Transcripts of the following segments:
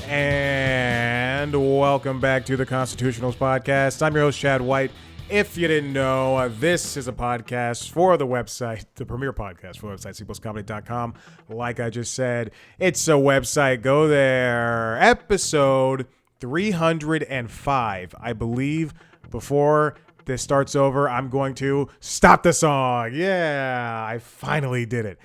And welcome back to the Constitutionals Podcast. I'm your host, Chad White. If you didn't know, this is a podcast for the website, the premier podcast for the website, cpluscomedy.com. Like I just said, it's a website. Go there. Episode 305. I believe before this starts over, I'm going to stop the song. Yeah, I finally did it.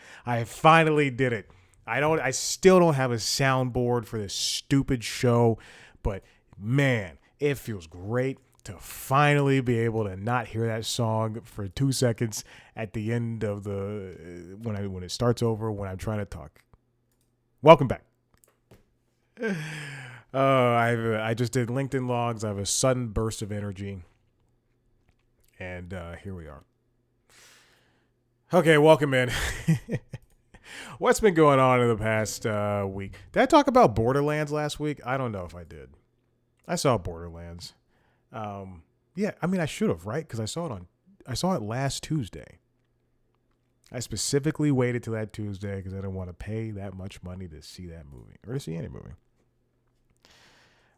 I still don't have a soundboard for this stupid show, but man, it feels great to finally be able to not hear that song for 2 seconds at the end of when it starts over when I'm trying to talk. Welcome back. I just did LinkedIn logs. I have a sudden burst of energy, and here we are. Okay, welcome in. What's been going on in the past week? Did I talk about Borderlands last week? I don't know if I did. I saw Borderlands. Yeah, I mean I should have, right? Because I saw it last Tuesday. I specifically waited till that Tuesday because I didn't want to pay that much money to see that movie or to see any movie.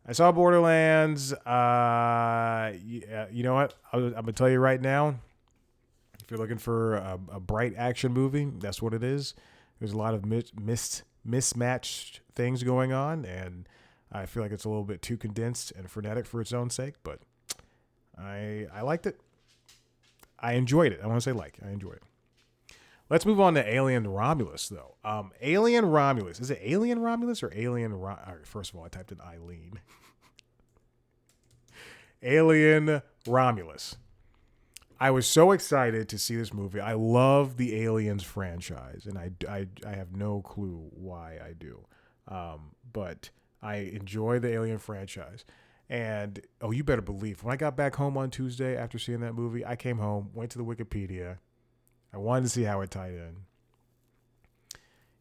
I saw Borderlands. You know what? I'm gonna tell you right now. If you're looking for a bright action movie, that's what it is. There's a lot of mismatched things going on, and I feel like it's a little bit too condensed and frenetic for its own sake, but I liked it. I enjoyed it. I want to say I enjoyed it. Let's move on to Alien Romulus, though. Alien Romulus. Is it Alien Romulus or Alien First of all, I typed in Eileen. Alien Romulus. I was so excited to see this movie. I love the Aliens franchise, and I have no clue why I do. But I enjoy the Alien franchise. And, you better believe, when I got back home on Tuesday after seeing that movie, I came home, went to the Wikipedia. I wanted to see how it tied in.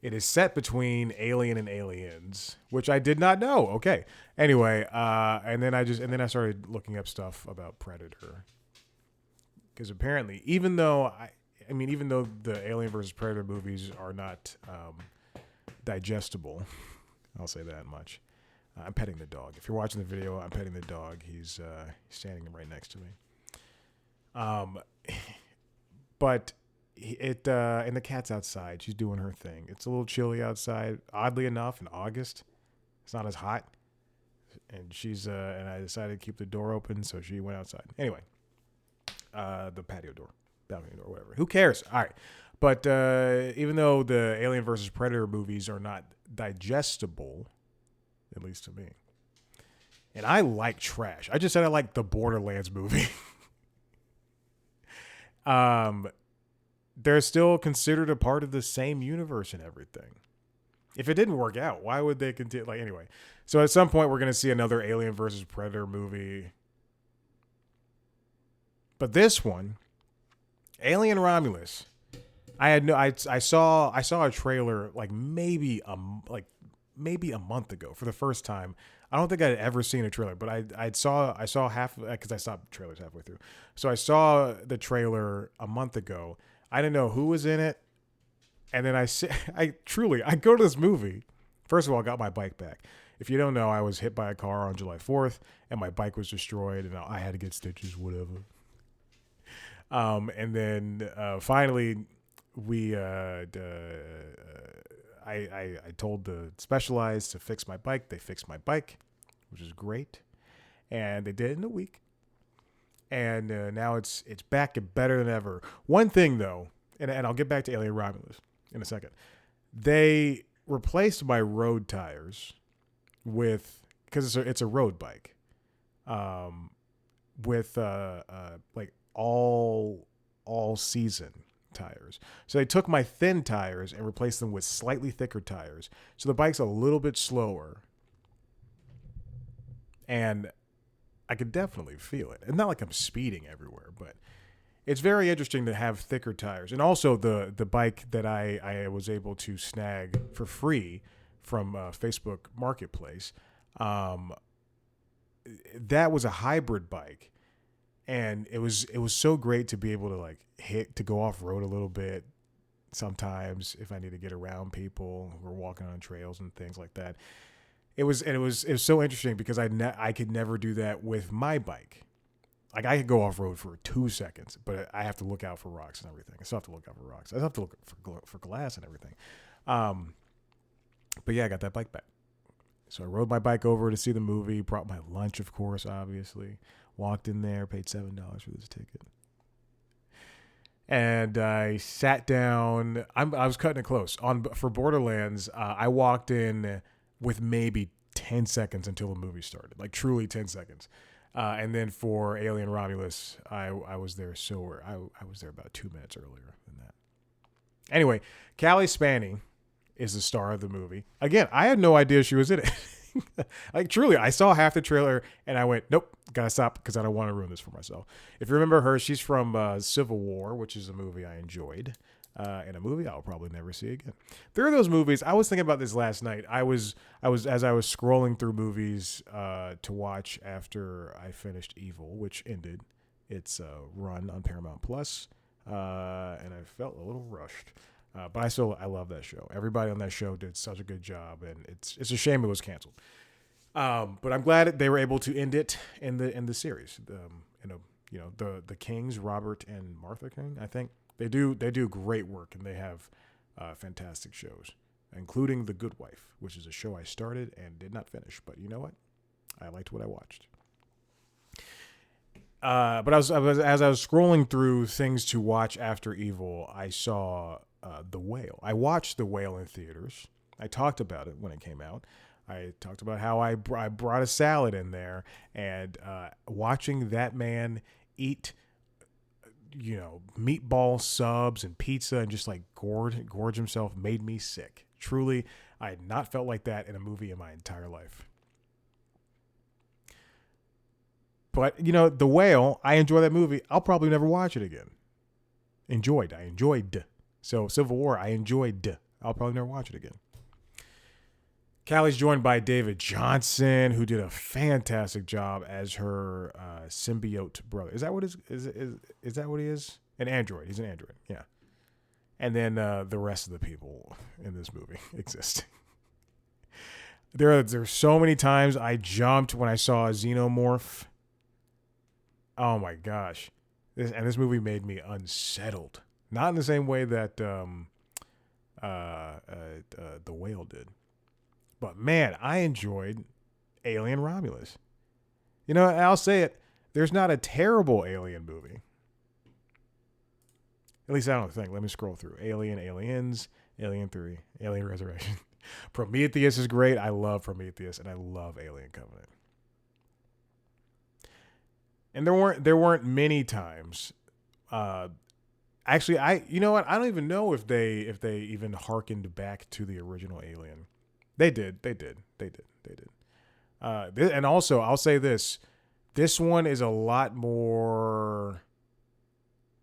It is set between Alien and Aliens, which I did not know. Okay. Anyway, and then I started looking up stuff about Predator. Because apparently, even though the Alien versus Predator movies are not digestible, I'll say that much. I'm petting the dog. If you're watching the video, I'm petting the dog. He's standing right next to me. But and the cat's outside. She's doing her thing. It's a little chilly outside. Oddly enough, in August, it's not as hot. And and I decided to keep the door open, so she went outside. Anyway. The patio door, balcony door, whatever. Who cares? All right. But even though the Alien versus Predator movies are not digestible, at least to me, and I like trash. I just said I like the Borderlands movie. They're still considered a part of the same universe and everything. If it didn't work out, why would they continue? Anyway. So at some point, we're going to see another Alien versus Predator movie. But this one, Alien Romulus, I saw a trailer maybe a month ago for the first time. I don't think I'd ever seen a trailer, but I saw half because I stopped trailers halfway through. So I saw the trailer a month ago. I didn't know who was in it, and then I go to this movie. First of all, I got my bike back. If you don't know, I was hit by a car on July 4th, and my bike was destroyed, and I had to get stitches, whatever. And then finally, I told the Specialized to fix my bike. They fixed my bike, which is great, and they did it in a week. And now it's back and better than ever. One thing though, and I'll get back to Alien Romulus in a second. They replaced my road tires because it's a road bike, with all season tires. So they took my thin tires and replaced them with slightly thicker tires. So the bike's a little bit slower. And I could definitely feel it. And not like I'm speeding everywhere, but it's very interesting to have thicker tires. And also the bike that I was able to snag for free from Facebook Marketplace, that was a hybrid bike. And it was so great to be able to go off road a little bit sometimes if I need to get around people who are walking on trails and things like that. It was so interesting because I could never do that with my bike. Like I could go off road for 2 seconds, but I have to look out for rocks and everything. I still have to look out for rocks. I still have to look for glass and everything. Um, but yeah, I got that bike back. So I rode my bike over to see the movie. Brought my lunch, of course, obviously. Walked in there, paid $7 for this ticket, and I sat down. I was cutting it close on for Borderlands. I walked in with maybe 10 seconds until the movie started, like truly 10 seconds. And then for Alien Romulus, I was there I was there about 2 minutes earlier than that. Anyway, Callie Spaney is the star of the movie. Again, I had no idea she was in it. Like truly, I saw half the trailer and I went, nope, gotta stop because I don't want to ruin this for myself. If you remember her, she's from Civil War, which is a movie I enjoyed. And a movie I'll probably never see again. There are those movies. I was thinking about this last night. I was as I was scrolling through movies to watch after I finished Evil, which ended its run on Paramount Plus, and I felt a little rushed. But I love that show. Everybody on that show did such a good job, and it's a shame it was canceled. But I'm glad they were able to end it in the series. The Kings, Robert and Martha King, I think. They do great work, and they have fantastic shows, including The Good Wife, which is a show I started and did not finish. But you know what? I liked what I watched. But as I was scrolling through things to watch after Evil, I saw The Whale. I watched The Whale in theaters. I talked about it when it came out. I talked about how I brought a salad in there, and watching that man eat meatball subs and pizza and just like gorge himself made me sick. Truly, I had not felt like that in a movie in my entire life. But, The Whale, I enjoy that movie. I'll probably never watch it again. I enjoyed. So, Civil War, I enjoyed. I'll probably never watch it again. Callie's joined by David Johnson, who did a fantastic job as her symbiote brother. Is that what is that what he is? An android. He's an android. Yeah. And then the rest of the people in this movie exist. There's so many times I jumped when I saw a xenomorph. Oh my gosh. This movie made me unsettled. Not in the same way that The Whale did. But man, I enjoyed Alien Romulus. I'll say it. There's not a terrible Alien movie. At least I don't think. Let me scroll through. Aliens, Alien 3, Alien Resurrection. Prometheus is great. I love Prometheus, and I love Alien Covenant. And there weren't many times. Actually, you know what? I don't even know if they even hearkened back to the original Alien. They did. And also, I'll say this: this one is a lot more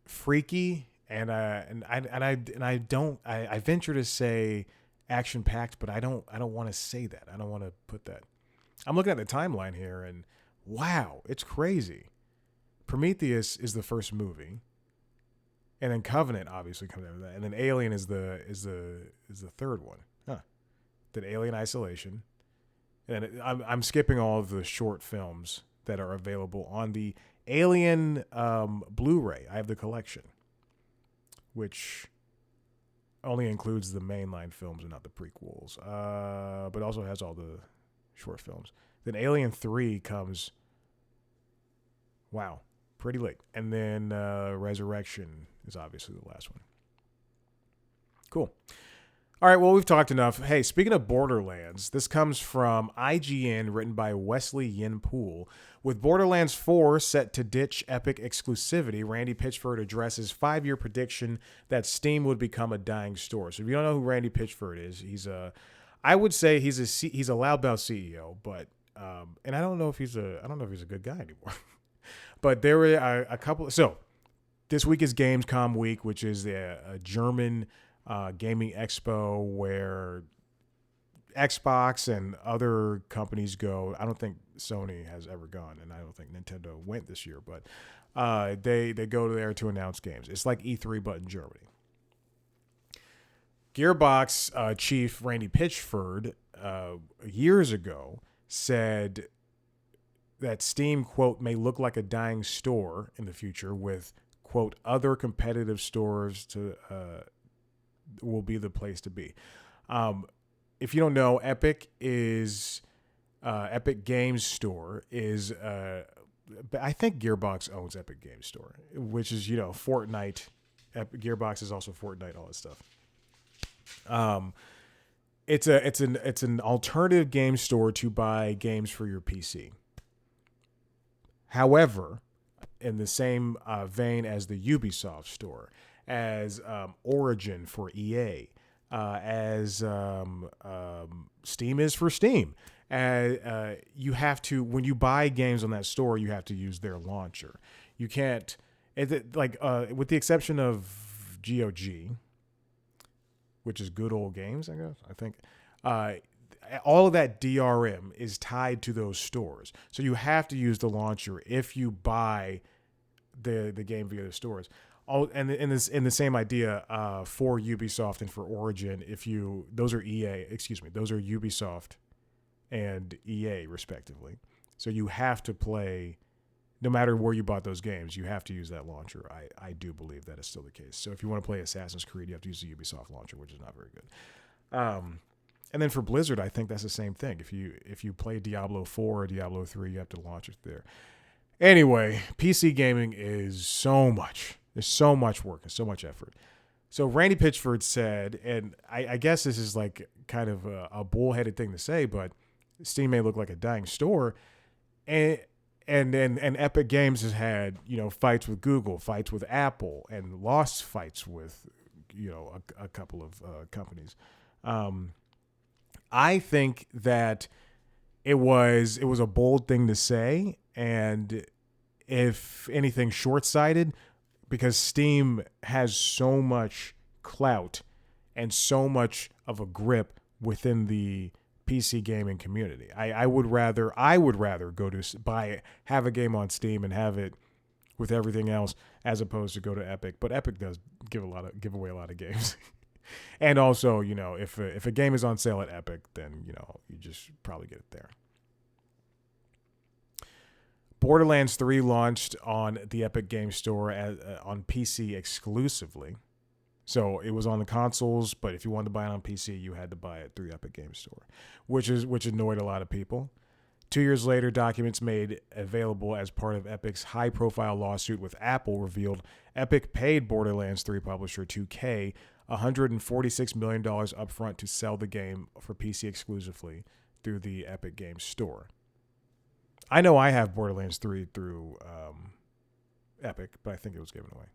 freaky, and I venture to say action packed, but I don't want to say that. I don't want to put that. I'm looking at the timeline here, and wow, it's crazy. Prometheus is the first movie, and then Covenant obviously comes after that, and then Alien is the third one. Huh. Then Alien Isolation, and I'm skipping all of the short films that are available on the Alien Blu-ray. I have the collection, which only includes the mainline films and not the prequels, but also has all the short films. Then Alien 3 comes, wow, pretty late. And then Resurrection is obviously the last one. Cool. All right, well, we've talked enough. Hey, speaking of Borderlands, this comes from IGN, written by Wesley Yin Poole. With Borderlands 4 set to ditch Epic exclusivity, Randy Pitchford addresses 5-year prediction that Steam would become a dying store. So if you don't know who Randy Pitchford is, I would say he's a loudmouth CEO, but and I don't know if he's a good guy anymore. But there were a couple. So this week is Gamescom week, which is a German gaming expo where Xbox and other companies go. I don't think Sony has ever gone, and I don't think Nintendo went this year, but they go there to announce games. It's like E3 but in Germany. Gearbox chief Randy Pitchford years ago said that Steam, quote, may look like a dying store in the future with, quote, other competitive stores to will be the place to be. If you don't know, Epic Games Store is I think Gearbox owns Epic Games Store, which is, Fortnite. Gearbox is also Fortnite, all that stuff. It's an alternative game store to buy games for your PC. However, in the same vein as the Ubisoft store, as Origin for EA, as Steam is for Steam, you have to, when you buy games on that store, you have to use their launcher. You can't, with the exception of GOG, which is Good Old Games, I guess, I think. All of that DRM is tied to those stores. So you have to use the launcher if you buy the game via the stores. And in the same idea for Ubisoft and for Origin, those are Ubisoft and EA respectively. So you have to play, no matter where you bought those games, you have to use that launcher. I do believe that is still the case. So if you want to play Assassin's Creed, you have to use the Ubisoft launcher, which is not very good. And then for Blizzard, I think that's the same thing. If you play Diablo 4 or Diablo 3, you have to launch it there. Anyway, PC gaming is so much. There's so much work and so much effort. So Randy Pitchford said, and I guess this is like kind of a bullheaded thing to say, but Steam may look like a dying store. And Epic Games has had, fights with Google, fights with Apple, and lost fights with, a couple of companies. I think that it was a bold thing to say, and if anything, short-sighted, because Steam has so much clout and so much of a grip within the PC gaming community. I would rather go to have a game on Steam and have it with everything else as opposed to go to Epic. But Epic does give away a lot of games. And also, if a game is on sale at Epic, then, you just probably get it there. Borderlands 3 launched on the Epic Games Store on PC exclusively. So it was on the consoles, but if you wanted to buy it on PC, you had to buy it through the Epic Games Store, which annoyed a lot of people. 2 years later, documents made available as part of Epic's high-profile lawsuit with Apple revealed Epic paid Borderlands 3 publisher 2K $146 million upfront to sell the game for PC exclusively through the Epic Games Store. I know I have Borderlands 3 through Epic, but I think it was given away.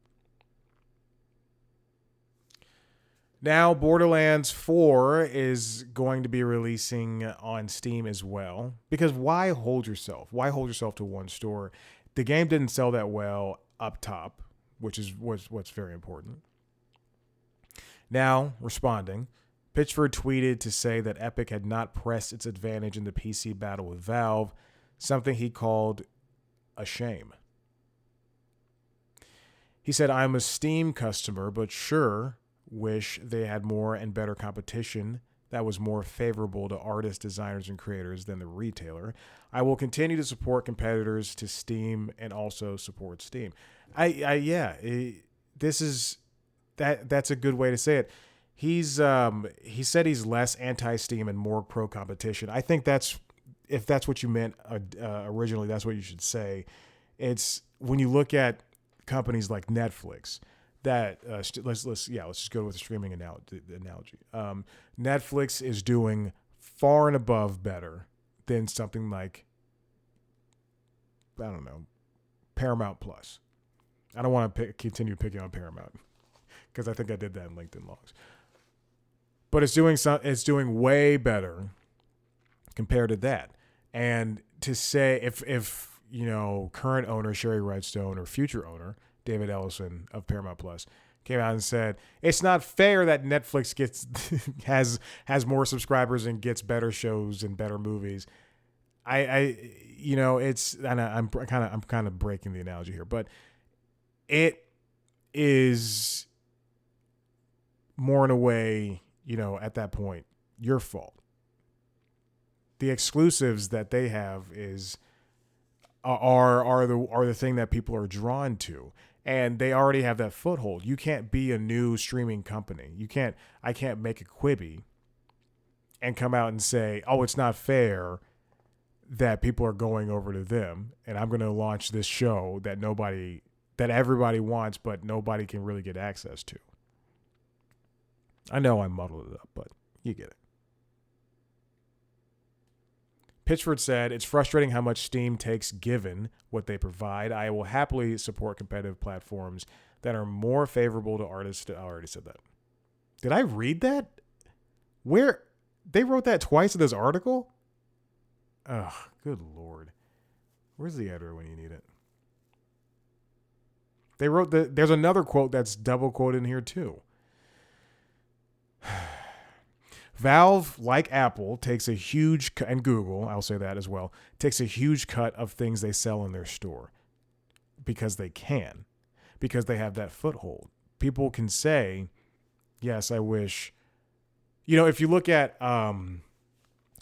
Now, Borderlands 4 is going to be releasing on Steam as well. Because why hold yourself? Why hold yourself to one store? The game didn't sell that well up top, which is what's very important. Now, responding, Pitchford tweeted to say that Epic had not pressed its advantage in the PC battle with Valve, something he called a shame. He said, "I'm a Steam customer, but sure wish they had more and better competition that was more favorable to artists, designers, and creators than the retailer. I will continue to support competitors to Steam and also support Steam." That's a good way to say it. He said he's less anti-Steam and more pro-competition. I think if that's what you meant originally, that's what you should say. It's when you look at companies like Netflix that let's just go with the streaming analogy. Netflix is doing far and above better than something like, I don't know, Paramount Plus. I don't want to continue picking on Paramount because I think I did that in LinkedIn Logs. But it's doing way better compared to that. And to say if current owner Sherry Redstone or future owner David Ellison of Paramount Plus came out and said it's not fair that Netflix has more subscribers and gets better shows and better movies. I'm kind of breaking the analogy here, but it is more in a way, at that point, your fault. the exclusives that they have are the thing that people are drawn to, and they already have that foothold. You can't be a new streaming company. I can't make a Quibi and come out and say, "Oh, it's not fair that people are going over to them, and I'm going to launch this show that everybody wants, but nobody can really get access to." I know I muddled it up, but you get it. Pitchford said, "It's frustrating how much Steam takes given what they provide. I will happily support competitive platforms that are more favorable to artists." I already said that. Did I read that? Where? They wrote that twice in this article? Ugh, good Lord. Where's the editor when you need it? They wrote there's another quote that's double quoted in here too. Valve, like Apple, takes a huge and Google, I'll say that as well, takes a huge cut of things they sell in their store because they can, because they have that foothold. People can say, "Yes, I wish." If you look at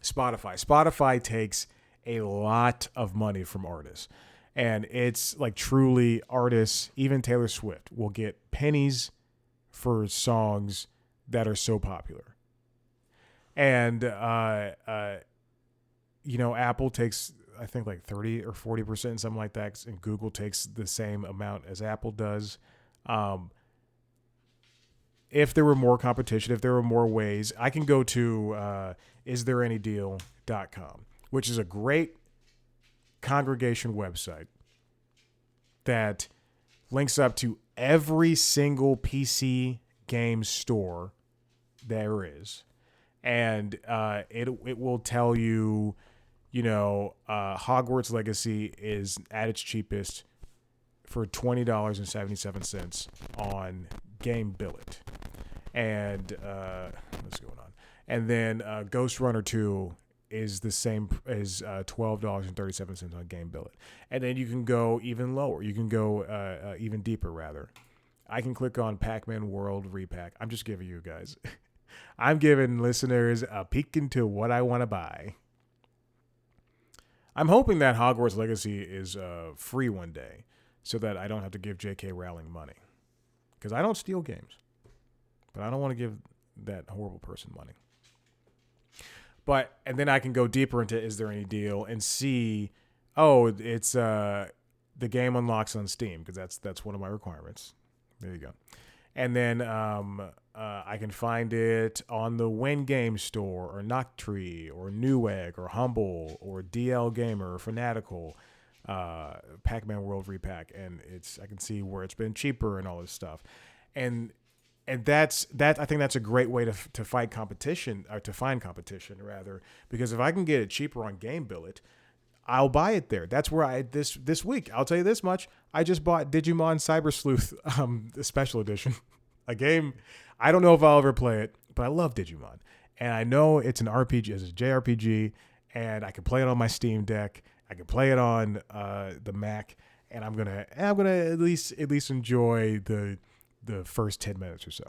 Spotify takes a lot of money from artists, and it's like truly artists. Even Taylor Swift will get pennies for songs that are so popular. And, Apple takes, I think, like 30 or 40%, something like that. And Google takes the same amount as Apple does. If there were more competition, if there were more ways, I can go to isthereanydeal.com, which is a great congregation website that links up to every single PC game store there is. And it will tell you, Hogwarts Legacy is at its cheapest for $20.77 on Game Billet. And what's going on? And then Ghost Runner 2 is the same as $12.37 on Game Billet. And then you can go even lower. You can go even deeper, rather. I can click on Pac-Man World Repack. I'm just giving you guys... I'm giving listeners a peek into what I want to buy. I'm hoping that Hogwarts Legacy is free one day so that I don't have to give J.K. Rowling money. Because I don't steal games. But I don't want to give that horrible person money. And then I can go deeper into Is There Any Deal and see, it's the game unlocks on Steam, because that's one of my requirements. There you go. And then I can find it on the Win Game Store or Noctree or Newegg or Humble or DL Gamer or Fanatical, Pac-Man World Repack, and I can see where it's been cheaper and all this stuff, and that's I think that's a great way to fight competition, or to find competition rather, because if I can get it cheaper on Game Billet, I'll buy it there. That's where this week, I'll tell you this much, I just bought Digimon Cyber Sleuth the special edition, a game I don't know if I'll ever play it, but I love Digimon. And I know it's an RPG, it's a JRPG, and I can play it on my Steam Deck. I can play it on the Mac, and I'm gonna at least enjoy the first 10 minutes or so.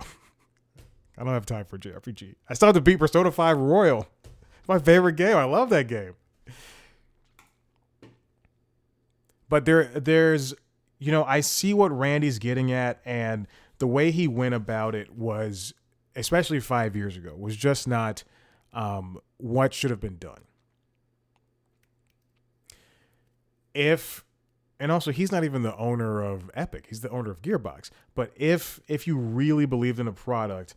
I don't have time for JRPG. I still have to beat Persona 5 Royal. It's my favorite game. I love that game. But there's, I see what Randy's getting at, and the way he went about it was, especially 5 years ago, was just not what should have been done. And also, he's not even the owner of Epic. He's the owner of Gearbox. But if you really believed in a product,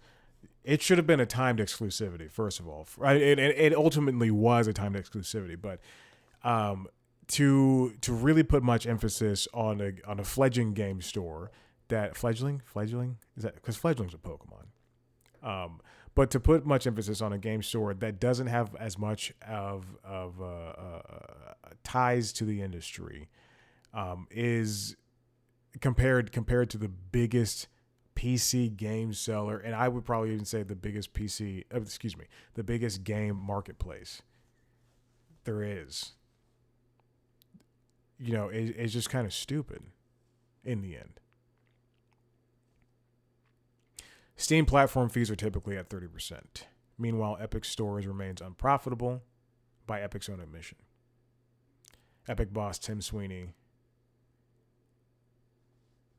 it should have been a timed exclusivity, first of all. It ultimately was a timed exclusivity, but to really put much emphasis on a fledgling game store, that fledgling is that because fledgling's a Pokemon, but to put much emphasis on a game store that doesn't have as much of ties to the industry, is compared to the biggest PC game seller, and I would probably even say the biggest the biggest game marketplace there is. It's just kind of stupid in the end. Steam platform fees are typically at 30%. Meanwhile, Epic Stores remains unprofitable, by Epic's own admission. Epic boss Tim Sweeney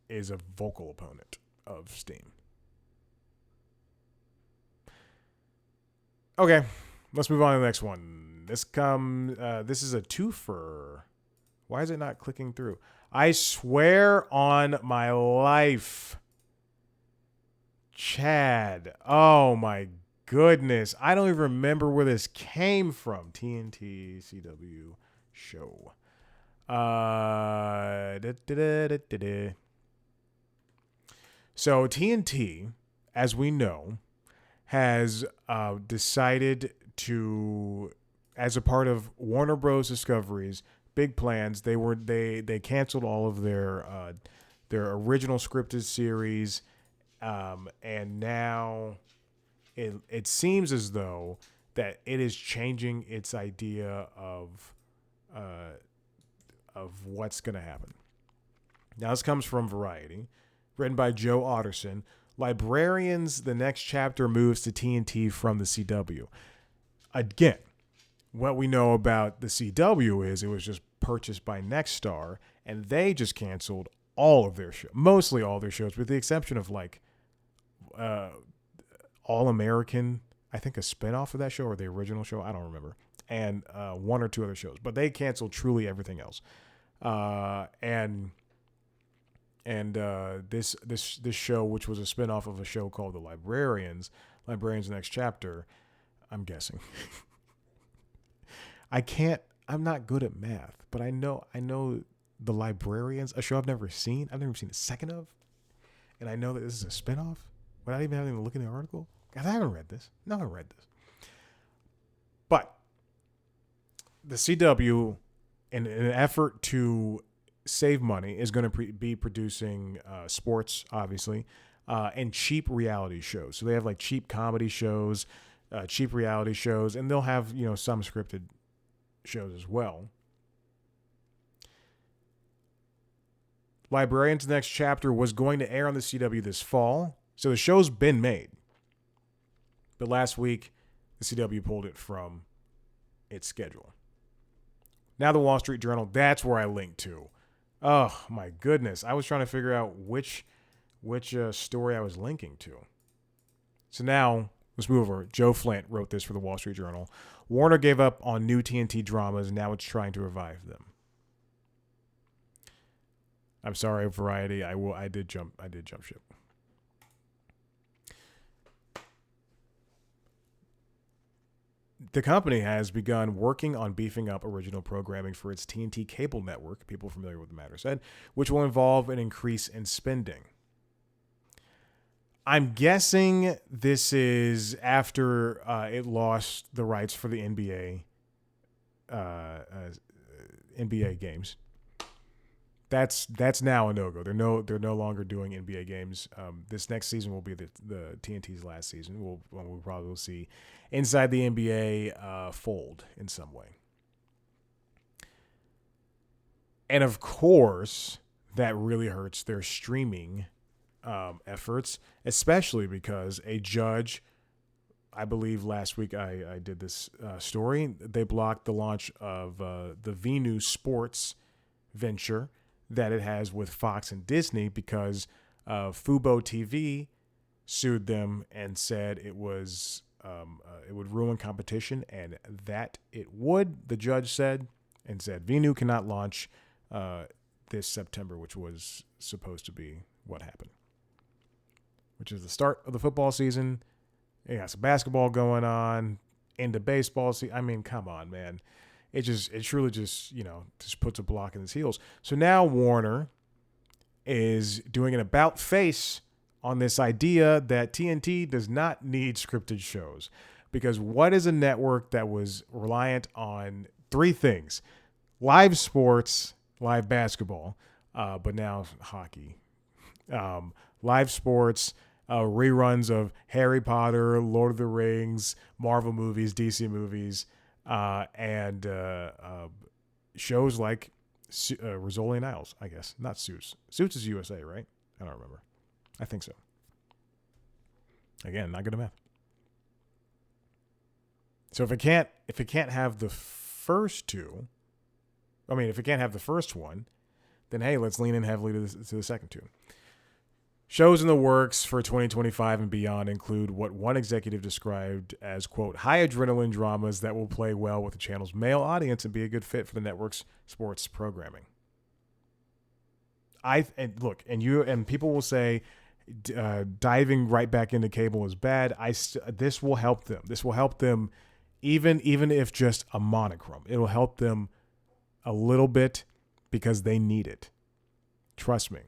is a vocal opponent of Steam. Okay, let's move on to the next one. This is a twofer. Why is it not clicking through? I swear on my life. Chad. Oh my goodness. I don't even remember where this came from. TNT CW show. So TNT, as we know, has decided to, as a part of Warner Bros. Discovery's big plans, they canceled all of their original scripted series, and now it seems as though that it is changing its idea of what's going to happen. Now, this comes from Variety, written by Joe Otterson. Librarians, the next chapter moves to TNT from the CW. Again, what we know about the CW is it was just purchased by Nexstar, and they just canceled all of their shows, mostly all their shows, with the exception of like All American, I think a spinoff of that show or the original show, I don't remember, and one or two other shows, but they canceled truly everything else. This show, which was a spinoff of a show called The Librarians Next Chapter, I'm guessing. I'm not good at math, but I know The Librarians, a show I've never seen a second of, and I know that this is a spinoff without even having to look in the article. God, I haven't read this. No, I read this. But the CW, in an effort to save money, is going to be producing sports, obviously, and cheap reality shows. So they have like cheap comedy shows, cheap reality shows, and they'll have some scripted shows as well. Librarians Next Chapter was going to air on the CW this fall, so the show's been made. But last week, the CW pulled it from its schedule. Now the Wall Street Journal, that's where I linked to. Oh, my goodness. I was trying to figure out which story I was linking to. So now, let's move over. Joe Flint wrote this for the Wall Street Journal. Warner gave up on new TNT dramas, and now it's trying to revive them. I'm sorry, Variety. I did jump ship. The company has begun working on beefing up original programming for its TNT cable network, people familiar with the matter said, which will involve an increase in spending. I'm guessing this is after it lost the rights for the NBA games. That's now a no-go. They're no longer doing NBA games. This next season will be the TNT's last season. We'll probably see inside the NBA fold in some way. And of course, that really hurts their streaming efforts, especially because a judge, I believe last week I did this story, they blocked the launch of the Venu Sports venture that it has with Fox and Disney because Fubo TV sued them and said it was it would ruin competition, and that it would, the judge said, and said Venu cannot launch this September, which was supposed to be what happened, which is the start of the football season. You got some basketball going on, into baseball season. I mean, come on, man. It truly just puts a block in its heels. So now Warner is doing an about face on this idea that TNT does not need scripted shows. Because what is a network that was reliant on three things? Live sports, live basketball, but now hockey. Live sports, reruns of Harry Potter, Lord of the Rings, Marvel movies, DC movies, and shows like Rizzoli and Isles, I guess. Not Suits. Suits is USA, right? I don't remember. I think so. Again, not good at math. So if it can't have the first two, if it can't have the first one, then hey, let's lean in heavily to the second two. Shows in the works for 2025 and beyond include what one executive described as, quote, high adrenaline dramas that will play well with the channel's male audience and be a good fit for the network's sports programming. And people will say diving right back into cable is bad. This will help them. This will help them, even if just a monochrome. It'll help them a little bit because they need it. Trust me.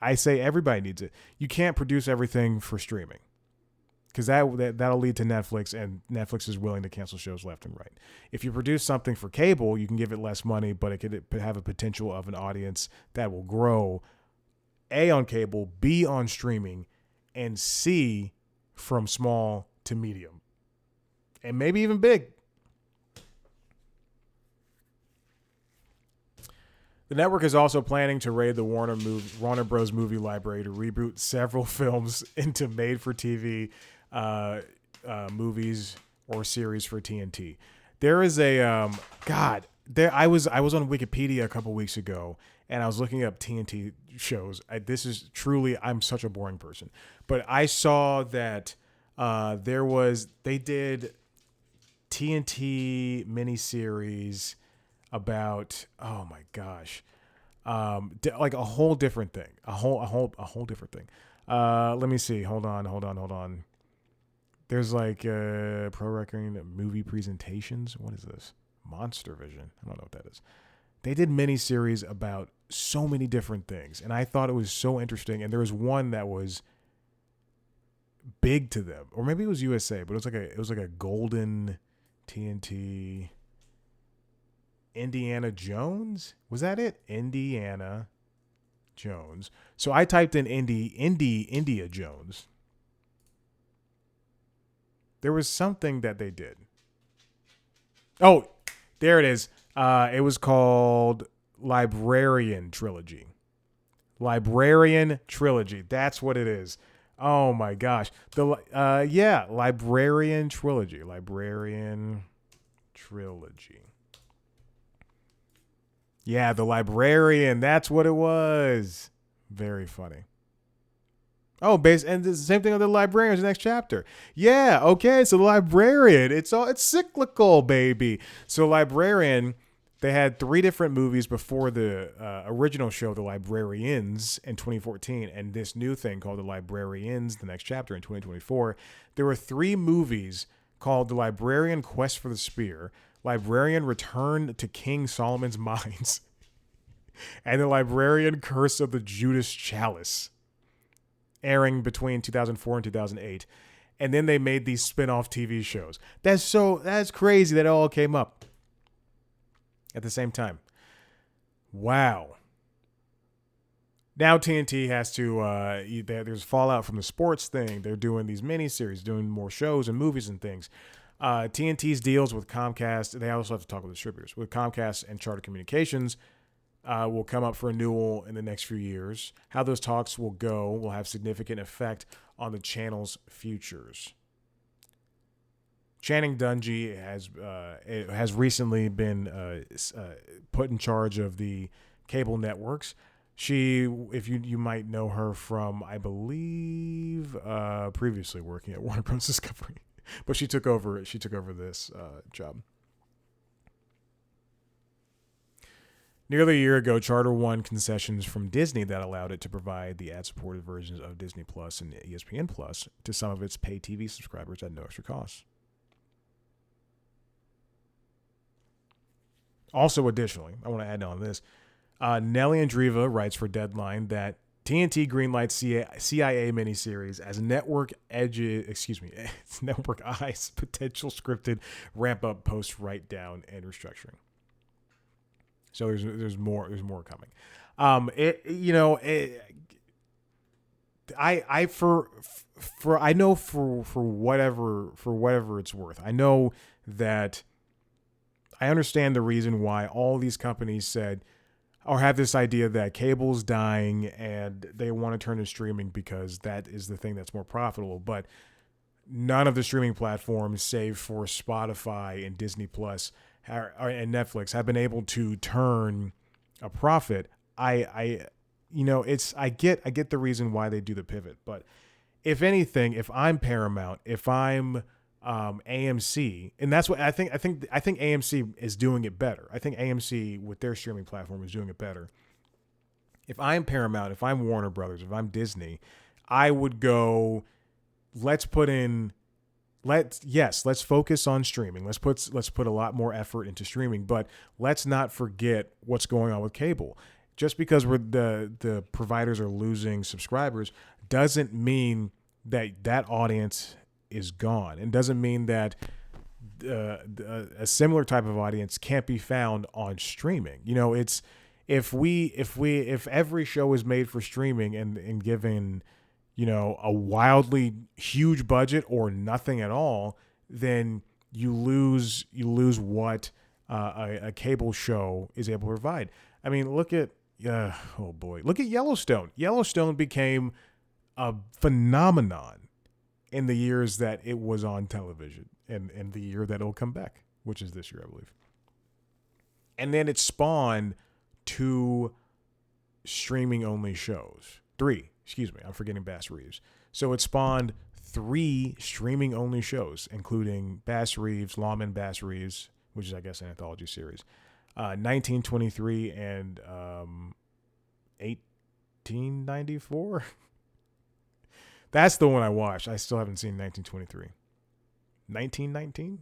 I say everybody needs it. You can't produce everything for streaming because that'll lead to Netflix, and Netflix is willing to cancel shows left and right. If you produce something for cable, you can give it less money, but it could have a potential of an audience that will grow, A, on cable, B, on streaming, and C, from small to medium, and maybe even big. The network is also planning to raid the Warner Bros. Movie library to reboot several films into made-for-TV movies or series for TNT. There is a I was on Wikipedia a couple weeks ago, and I was looking up TNT shows. I'm such a boring person, but I saw that they did TNT miniseries about, oh my gosh, like a whole different thing, a whole different thing. Let me see. Hold on. There's like pro wrestling movie presentations. What is this? Monster Vision. I don't know what that is. They did miniseries about so many different things, and I thought it was so interesting. And there was one that was big to them, or maybe it was USA, but it was like a golden TNT. Indiana Jones? Was that it? Indiana Jones. So I typed in India Jones. There was something that they did. Oh, there it is. It was called Librarian Trilogy. Librarian Trilogy. That's what it is. Oh my gosh. Librarian Trilogy. Librarian Trilogy. Yeah, The Librarian. That's what it was. Very funny. Oh, and the same thing with The Librarian is the next chapter. Yeah, okay, so The Librarian. It's cyclical, baby. So Librarian, they had 3 different movies before the original show, The Librarians, in 2014, and this new thing called The Librarians, the next chapter in 2024. There were 3 movies called The Librarian Quest for the Spear, Librarian Return to King Solomon's Mines, and The Librarian Curse of the Judas Chalice, airing between 2004 and 2008. And then they made these spin-off TV shows. That's crazy that it all came up at the same time. Wow. Now TNT has to, there's fallout from the sports thing. They're doing these miniseries, doing more shows and movies and things. TNT's deals with Comcast, they also have to talk with distributors, with Comcast and Charter Communications will come up for renewal in the next few years. How those talks will go will have significant effect on the channel's futures. Channing Dungey has recently been put in charge of the cable networks. If you might know her from, I believe, previously working at Warner Bros. Discovery. But she took over this job. Nearly a year ago, Charter won concessions from Disney that allowed it to provide the ad-supported versions of Disney Plus and ESPN Plus to some of its pay TV subscribers at no extra cost. Also, additionally, I want to add on this. Nelly Andriva writes for Deadline that TNT greenlights CIA miniseries as Network Eye's potential scripted ramp-up post write-down and restructuring. So there's more coming. I know for whatever it's worth. I know that I understand the reason why all these companies said or have this idea that cable's dying and they want to turn to streaming because that is the thing that's more profitable. But none of the streaming platforms, save for Spotify and Disney Plus and Netflix, have been able to turn a profit. I I get the reason why they do the pivot, but if anything, if I'm Paramount, if I'm AMC, and that's what I think. I think AMC is doing it better. I think AMC with their streaming platform is doing it better. If I'm Paramount, if I'm Warner Brothers, if I'm Disney, I would go. Let's put in. Let's focus on streaming. Let's put a lot more effort into streaming, but let's not forget what's going on with cable. Just because the providers are losing subscribers doesn't mean that audience is gone, and doesn't mean that a similar type of audience can't be found on streaming. It's if every show is made for streaming and given a wildly huge budget or nothing at all, then you lose what a cable show is able to provide. I mean, look at look at Yellowstone. Yellowstone became a phenomenon in the years that it was on television, and the year that it'll come back, which is this year, I believe. And then it spawned 2 streaming only shows. 3, excuse me, I'm forgetting Bass Reeves. So it spawned 3 streaming only shows, including Bass Reeves, Lawman Bass Reeves, which is, I guess, an anthology series, 1923 and 1894. That's the one I watched. I still haven't seen 1923. 1919?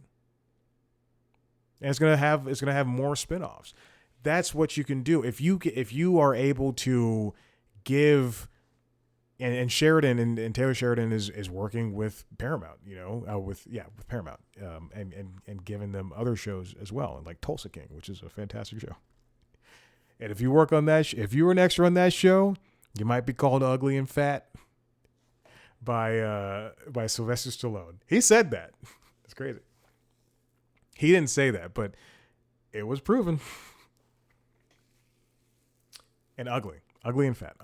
And it's gonna have more spinoffs. That's what you can do if you are able to give. And Sheridan and Taylor Sheridan is working with Paramount, with Paramount, and giving them other shows as well, like Tulsa King, which is a fantastic show. And if you work on that, if you were an extra on that show, you might be called ugly and fat by Sylvester Stallone. He said that. It's crazy. He didn't say that, but it was proven. And ugly and fat.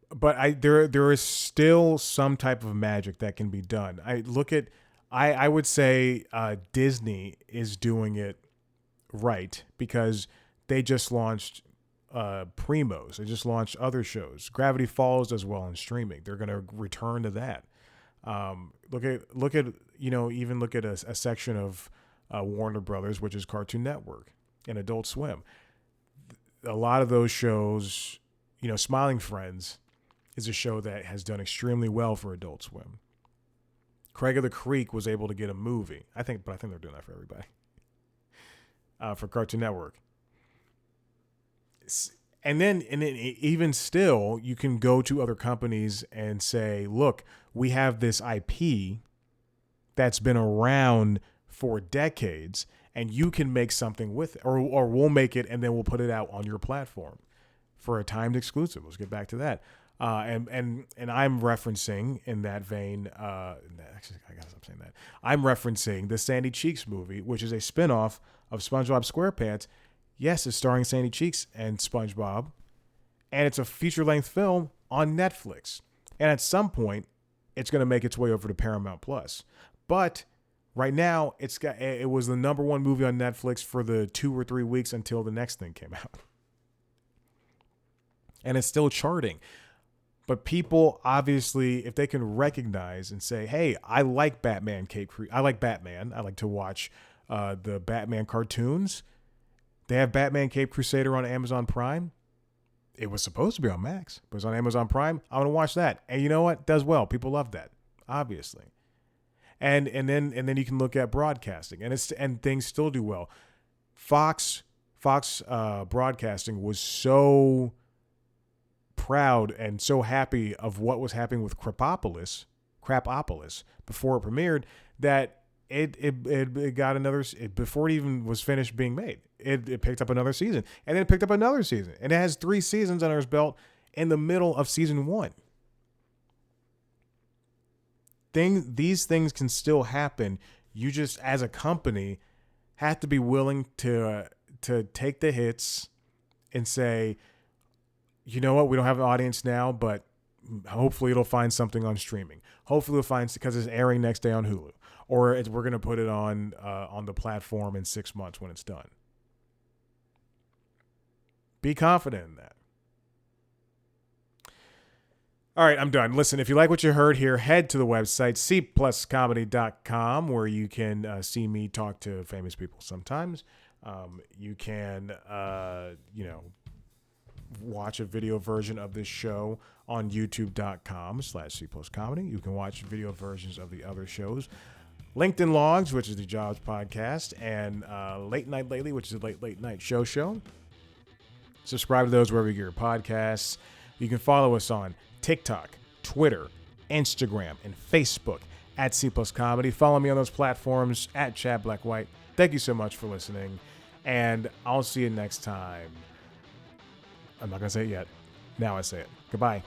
But there is still some type of magic that can be done. I would say Disney is doing it right, because they just launched Primos. They just launched other shows. Gravity Falls does well in streaming. They're going to return to that. Look at a section of Warner Brothers, which is Cartoon Network and Adult Swim. A lot of those shows, Smiling Friends is a show that has done extremely well for Adult Swim. Craig of the Creek was able to get a movie. I think they're doing that for everybody. For Cartoon Network. And then even still, you can go to other companies and say, look, we have this IP that's been around for decades, and you can make something with it, or we'll make it and then we'll put it out on your platform for a timed exclusive. Let's get back to that. And I'm referencing in that vein, actually, I gotta stop saying that. I'm referencing the Sandy Cheeks movie, which is a spinoff of SpongeBob SquarePants. Yes, it's starring Sandy Cheeks and SpongeBob, and it's a feature-length film on Netflix. And at some point, it's going to make its way over to Paramount Plus. But right now, it was the number 1 movie on Netflix for the 2 or 3 weeks until the next thing came out, and it's still charting. But people, obviously, if they can recognize and say, hey, I like Batman Cape Crusader. I like Batman. I like to watch the Batman cartoons. They have Batman Cape Crusader on Amazon Prime. It was supposed to be on Max, but it's on Amazon Prime. I want to watch that. And you know what? It does well. People love that, obviously. And then you can look at broadcasting, and things still do well. Fox Broadcasting was so proud and so happy of what was happening with Crapopolis before it premiered, that it got another, before it even was finished being made, it picked up another season, and then it picked up another season, and it has 3 seasons under its belt in the middle of season 1. These things can still happen. You just, as a company, have to be willing to take the hits and say, you know what, we don't have an audience now, but Hopefully it'll find something on streaming. Hopefully it'll find, because it's airing next day on Hulu, or we're going to put it on the platform in 6 months when it's done. Be confident in that. All right, I'm done. Listen, if you like what you heard here, head to the website, cpluscomedy.com, where you can see me talk to famous people sometimes. You can, watch a video version of this show on youtube.com/cpluscomedy. You can watch video versions of the other shows. LinkedIn Logs, which is the Jobs podcast, and Late Night Lately, which is a late night show. Subscribe to those wherever you get your podcasts. You can follow us on TikTok, Twitter, Instagram, and Facebook at C Plus Comedy. Follow me on those platforms at Chad Blackwhite. Thank you so much for listening, and I'll see you next time. I'm not going to say it yet. Now I say it. Goodbye.